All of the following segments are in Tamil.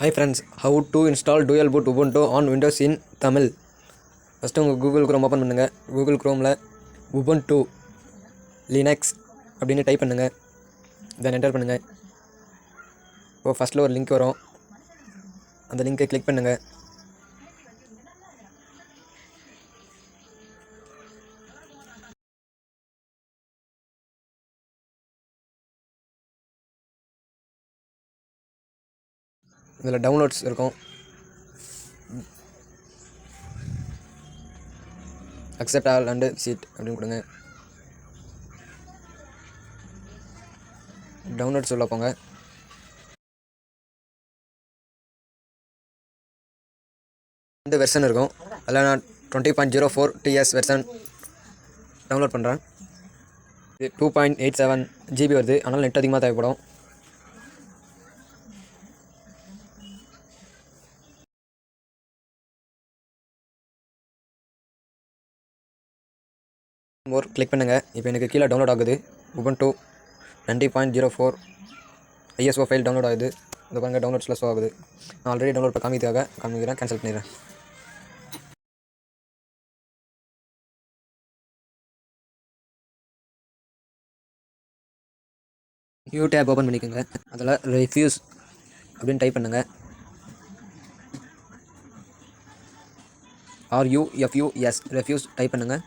Hi friends, how to install dual boot Ubuntu on Windows in Tamil. First உங்கள் Google Chrome ஓப்பன் பண்ணுங்கள். Google Chromeல Ubuntu Linux அப்படின்னு டைப் பண்ணுங்கள். தென் என்டர் பண்ணுங்கள். இப்போது ஃபஸ்ட்டில் ஒரு லிங்க் வரும், அந்த லிங்கை கிளிக் பண்ணுங்கள். இதில் டவுன்லோட்ஸ் இருக்கும், அக்செப்ட் ஆல் அண்டு விசிட் அப்படின்னு கொடுங்க. டவுன்லோட்ஸ் உள்ள போங்க. ரெண்டு வெர்ஷன் இருக்கும், அதில் நான் 20.04 TS வெர்ஷன் டவுன்லோட் பண்ணுறேன். இது 2.87 GB வருது, அதனால் நெட் அதிகமாக தேவைப்படும். மோர் கிளிக் பண்ணுங்கள். இப்போ எனக்கு கீழே டவுன்லோட் ஆகுது Ubuntu 20.04 ISO ஃபைல் டவுன்லோட் ஆகுது. இது பாருங்க, டவுன்லோட்ஸில் ஷோ ஆகுது. நான் ஆல்ரெடி டவுன்லோட் காமிக்கிறேன், கேன்சல் பண்ணிடுறேன். நியூ டேப் ஓப்பன் பண்ணிக்கோங்க. அதில் ரெஃப்யூஸ் அப்படின்னு டைப் பண்ணுங்கள். RUFUS ரெஃப்யூஸ் டைப் பண்ணுங்கள்.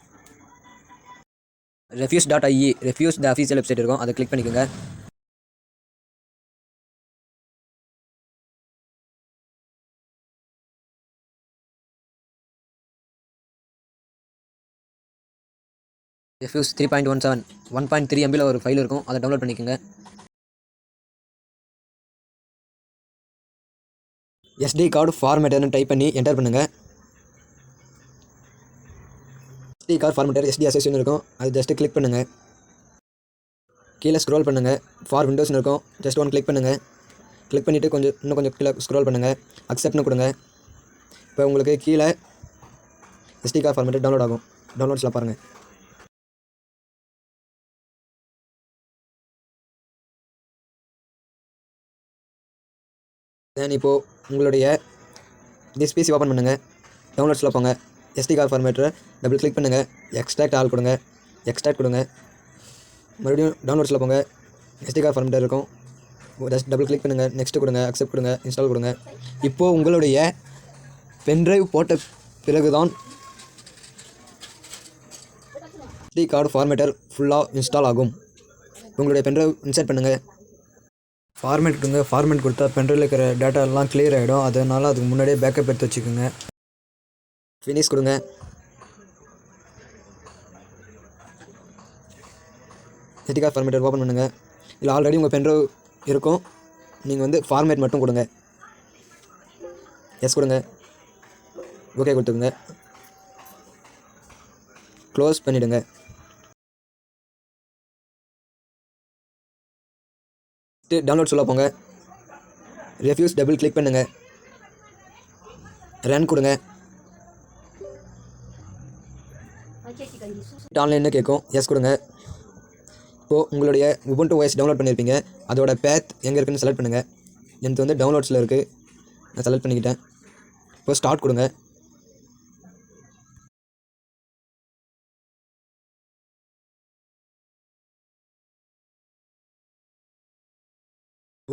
refuse.ie ரெஃப்யூஸ் த அஃபீஷியல் வெப்சைட் இருக்கும், அதை கிளிக் பண்ணிக்கோங்க. refuse 3.17 1.3 MB ஒரு ஃபைல் இருக்கும், அதை டவுன்லோட் பண்ணிக்கோங்க. SD கார்டு ஃபார்மேட்டர்னு டைப் பண்ணி என்டர் பண்ணுங்கள். SD card formatter SD association இருக்கும், அது ஜஸ்ட்டு கிளிக் பண்ணுங்கள். கீழே ஸ்க்ரோல் பண்ணுங்கள், ஃபார் விண்டோஸ்னு இருக்கும், ஜஸ்ட் ஒன் கிளிக் பண்ணுங்கள். கிளிக் பண்ணிவிட்டு இன்னும் கொஞ்சம் கீழே ஸ்க்ரோல் பண்ணுங்கள், அக்செப்ட்னு கொடுங்க. இப்போ உங்களுக்கு கீழே SD கார்டு ஃபார்மேட்டர் டவுன்லோட் ஆகும். டவுன்லோட்ஸில் பாருங்கள். தென் இப்போது உங்களுடைய திஸ் பிசி ஓப்பன் பண்ணுங்கள். டவுன்லோட்ஸில் போங்க. SD கார்டு ஃபார்மேட்டரை டபுள் கிளிக் பண்ணுங்கள். எக்ஸ்ட்ராக்ட் ஆல் கொடுங்க. எக்ஸ்ட்ராக்ட் கொடுங்க. மறுபடியும் டவுன்லோட்ஸில் போங்க. SD கார்டு ஃபார்மேட்டர் இருக்கும், ஜஸ்ட் டபுள் கிளிக் பண்ணுங்கள். நெக்ஸ்ட்டு கொடுங்க, அக்செப்ட் கொடுங்க, இன்ஸ்டால் கொடுங்க. இப்போது உங்களுடைய பென்ட்ரைவ் போட்ட பிறகு தான் SD கார்டு ஃபார்மேட்டர் ஃபுல்லாக இன்ஸ்டால் ஆகும். உங்களுடைய பென்ட்ரைவ் இன்சர்ட் பண்ணுங்கள். ஃபார்மேட் கொடுங்க. ஃபார்மேட் கொடுத்தா பென்ட்ரைவில் இருக்கிற டேட்டா எல்லாம் கிளியர் ஆகிடும், அதனால் அதுக்கு முன்னாடியே பேக்கப் எடுத்து வச்சுக்கோங்க. ஃபினிஷ் கொடுங்க. SD கார்டு ஃபார்மேட்டர் ஓப்பன் பண்ணுங்கள். இல்லை ஆல்ரெடி உங்கள் பென்ட்ரைவ் இருக்கும், நீங்கள் ஃபார்மேட் மட்டும் கொடுங்க. எஸ் கொடுங்க. ஓகே கொடுத்துருங்க. க்ளோஸ் பண்ணிவிடுங்க. டவுன்லோட் சொல்ல போங்க. ரெஃப்யூஸ் டபுள் கிளிக் பண்ணுங்கள். ரன் கொடுங்க. ஆன்லைன்னு கேட்கும், எஸ் கொடுங்க. இப்போது உங்களுடைய Ubuntu OS டவுன்லோட் பண்ணியிருப்பீங்க, அதோட பேத் எங்கே இருக்குன்னு செலக்ட் பண்ணுங்கள். எனக்கு டவுன்லோட்ஸில் இருக்குது, நான் செலக்ட் பண்ணிக்கிட்டேன். இப்போது ஸ்டார்ட் கொடுங்க.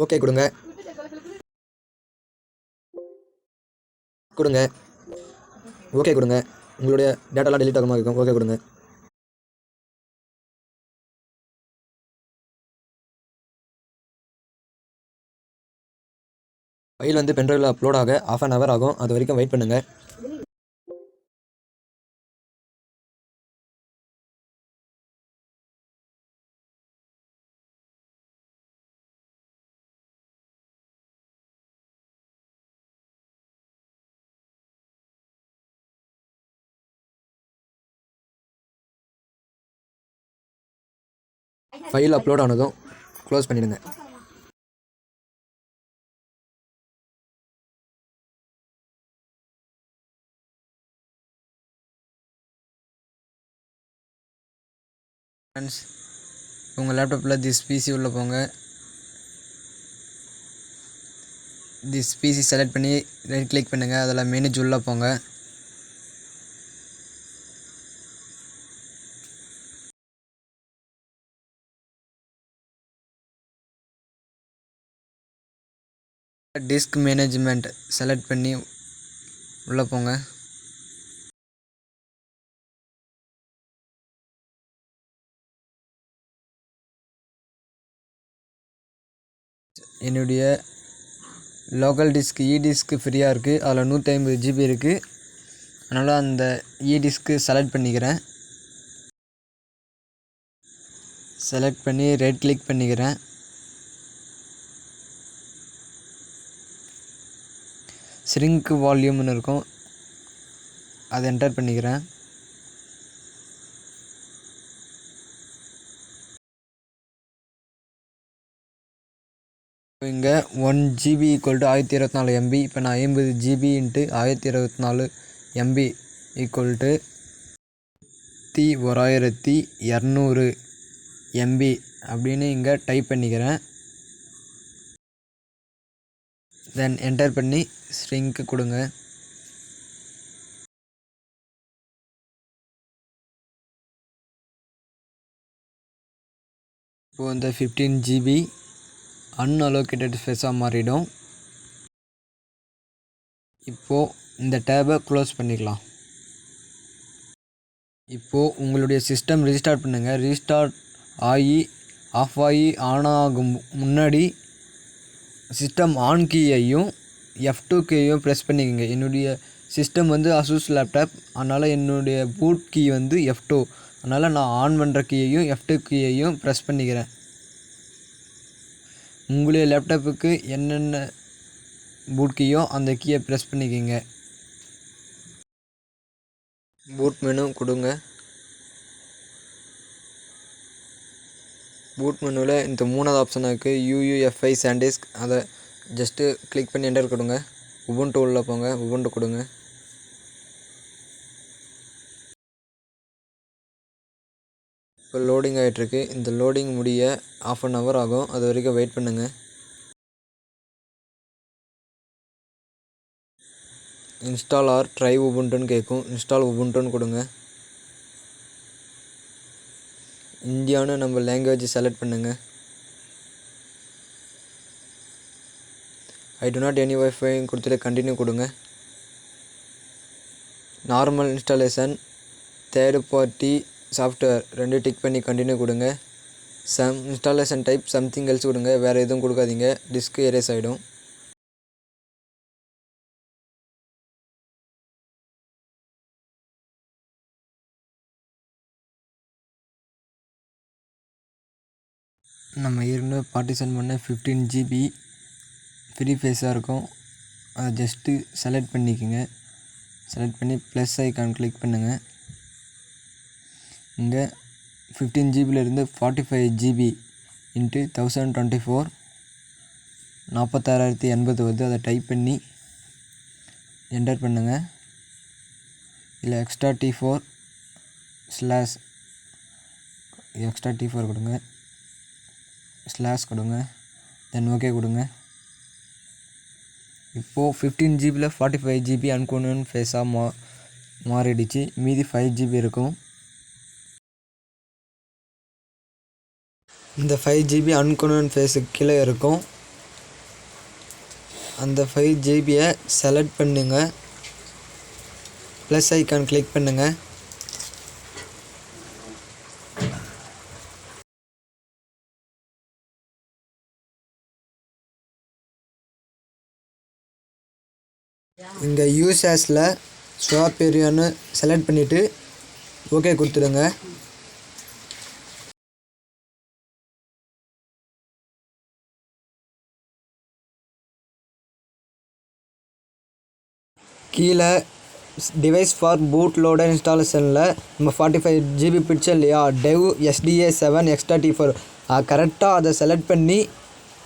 ஓகே கொடுங்க. ஓகே கொடுங்க. உங்களுடைய டேட்டாலாம் டெலிட் ஆகாமல் இருக்கும். ஓகே கொடுங்க. ஃபைல் பென்ட்ரைவில் அப்லோட் ஆக ½ an hour ஆகும், அது வரைக்கும் வெயிட் பண்ணுங்கள். ஃபைல் அப்லோட் ஆனதும் க்ளோஸ் பண்ணிவிடுங்க. ஃப்ரெண்ட்ஸ், உங்கள் லேப்டாப்பில் திஸ் பிசி உள்ளே போங்க. திஸ் பிசி செலக்ட் பண்ணி ரைட் கிளிக் பண்ணுங்கள். அதில் மேனேஜ் உள்ளே போங்க. டிஸ்க் மேனேஜ்மெண்ட் செலக்ட் பண்ணி உள்ளே போங்க. என்னுடைய லோக்கல் டிஸ்க் டிஸ்க்கு ஃப்ரீயாக இருக்குது. அதில் 150 GB இருக்குது. அதனால் அந்த டிஸ்க்கு செலக்ட் பண்ணிக்கிறேன். செலக்ட் பண்ணி ரைட் கிளிக் பண்ணிக்கிறேன். ஷ்ரிங்க் வால்யூம்னு இருக்கும், அதை என்டர் பண்ணிக்கிறேன். இங்கே 1 GB = 1024 MB. இப்போ நான் 50 GB × 1024 MB = 1200 MB அப்படின்னு இங்கே டைப் பண்ணிக்கிறேன். தென் என்டர் பண்ணி ஷ்ரிங்க் கொடுங்க. இப்போது இந்த 15 GB அன்அலோகேட்டட் ஸ்பேஸாக மாறிடும். இப்போது இந்த டேபை க்ளோஸ் பண்ணிக்கலாம். இப்போது உங்களுடைய சிஸ்டம் ரீஸ்டார்ட் பண்ணுங்கள். ரீஸ்டார்ட் ஆகி ஆஃப் ஆகி ஆன் ஆகும் முன்னாடி சிஸ்டம் ஆன் கீயையும் F2 கீயையும் ப்ரெஸ் பண்ணிக்கோங்க. என்னுடைய சிஸ்டம் வந்து அசூஸ் லேப்டாப், அதனால் என்னுடைய பூட் கீ வந்து F2. அதனால் நான் ஆன் பண்ணுற கீயையும் F2 கீயையும் ப்ரெஸ் பண்ணிக்கிறேன். உங்களுடைய லேப்டாப்புக்கு என்னென்ன பூட் கீயோ அந்த கீயை ப்ரெஸ் பண்ணிக்கோங்க. பூட் மெனு கொடுங்க. பூட் மெனுவில் இந்த 3வது ஆப்ஷன் இருக்குது, UEFI SanDisk. அதை ஜஸ்ட்டு கிளிக் பண்ணி என்டர் கொடுங்க. உபுண்டு உள்ள போங்க, உபுண்டு கொடுங்க. இப்போ லோடிங் ஆகிட்டுருக்கு. இந்த லோடிங் முடிய 1/2 hour ஆகும். அது வரைக்கும் வெயிட் பண்ணுங்கள். இன்ஸ்டால் ஆர் ட்ரை உபுண்டுன்னு கேட்கும். இன்ஸ்டால் உபுண்டுன்னு கொடுங்க. இந்தியான்னு நம்ம லாங்குவேஜ் செலக்ட் பண்ணுங்கள். I do not any wifi கொடுத்துட்டு கண்டினியூ கொடுங்க. Normal installation, third party software 2 tick பண்ணி கண்டினியூ கொடுங்க. இன்ஸ்டாலேஷன் டைப் சம்திங் எல்ஸ் கொடுங்க. வேறு எதுவும் கொடுக்காதீங்க, டிஸ்க் எரேஸ் ஆகிடும். நம்ம ஏற்கனவே பார்ட்டிஷன் பண்ண 15 GB ஃப்ரீ ஃபேஸாக இருக்கும். அதை ஜஸ்ட்டு செலக்ட் பண்ணிக்கோங்க. செலக்ட் பண்ணி ப்ளஸ் ஐக்கான் கிளிக் பண்ணுங்கள். இங்கே 15 GB 45 GB × 1024 46,080 வருது. அதை டைப் பண்ணி என்டர் பண்ணுங்கள். இல்லை எக்ஸ்ட்ரா T4 கொடுங்க, ஸ்லாஷ் கொடுங்க, தென் ஓகே கொடுங்க. இப்போது 15 GB 45 GB அன்கோன் ஃபேஸாக மாறிடுச்சு. மீதி 5 GB இருக்கும். இந்த 5 GB அன்கோன் ஃபேஸுக்கு கீழே இருக்கும். அந்த 5 GBயை செலக்ட் பண்ணுங்கள். ப்ளஸ் ஐக்கான் கிளிக் பண்ணுங்கள். இங்கே யூசர்ஸில் ஸ்வாப் ஏரியான்னு செலக்ட் பண்ணிவிட்டு ஓகே கொடுத்துடுங்க. கீழே டிவைஸ் ஃபார் பூட் லோடர் இன்ஸ்டாலேஷனில் நம்ம 45 GB பிடிச்சோம் இல்லையா, டெவ் SDA 7 எக்ஸ்ட்ரா T4 கரெக்டாக அதை செலக்ட் பண்ணி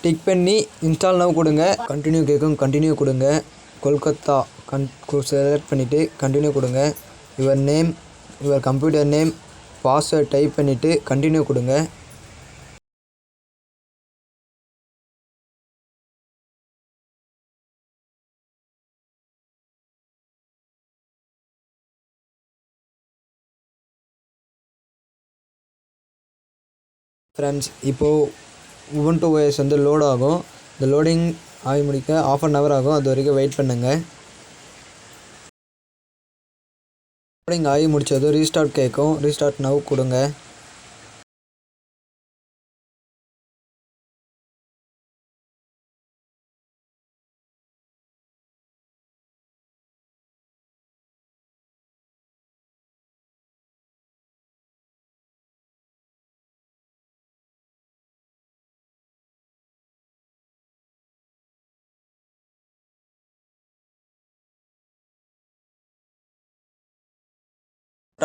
டிக் பண்ணி இன்ஸ்டால் நவ் கொடுங்க. கண்டினியூ கேட்கும், கண்டினியூ கொடுங்க. கொல்கத்தா செலக்ட் பண்ணிவிட்டு கண்டினியூ கொடுங்க. Your name, your computer name, password type பண்ணிவிட்டு கண்டினியூ கொடுங்க. ஃப்ரெண்ட்ஸ், இப்போது Ubuntu OS வந்து லோட் ஆகும். இந்த லோடிங் ஆகி முடிக்க 1/2 hour ஆகும். அது வரைக்கும் வெயிட் பண்ணுங்கள். லோடிங் ஆகி முடித்ததும் ரீஸ்டார்ட் கேட்கும். ரீஸ்டார்ட் நவ் கொடுங்க.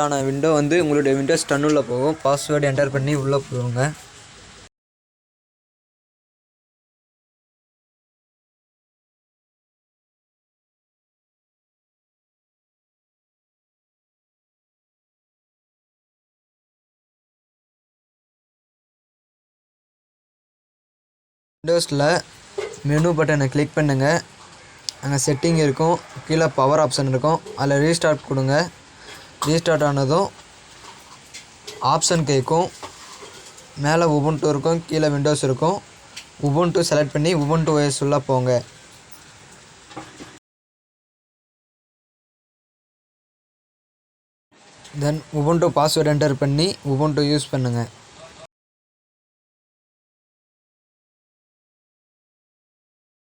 ஆன விண்டோ வந்து உங்களுடைய விண்டோஸ் 10 உள்ள போகும். பாஸ்வேர்டு என்டர் பண்ணி உள்ளே போங்க. விண்டோஸில் மெனு பட்டனை கிளிக் பண்ணுங்கள். அங்கே செட்டிங் இருக்கும். கீழே பவர் ஆப்ஷன் இருக்கும். அதில் ரீஸ்டார்ட் கொடுங்க. ரீஸ்டார்ட் ஆனதும் ஆப்ஷன் கேட்கும். மேலே Ubuntu இருக்கும், கீழே விண்டோஸ் இருக்கும். Ubuntu செலக்ட் பண்ணி Ubuntu OS உள்ள போங்க. தென் Ubuntu பாஸ்வேர்டு என்டர் பண்ணி Ubuntu யூஸ் பண்ணுங்கள்.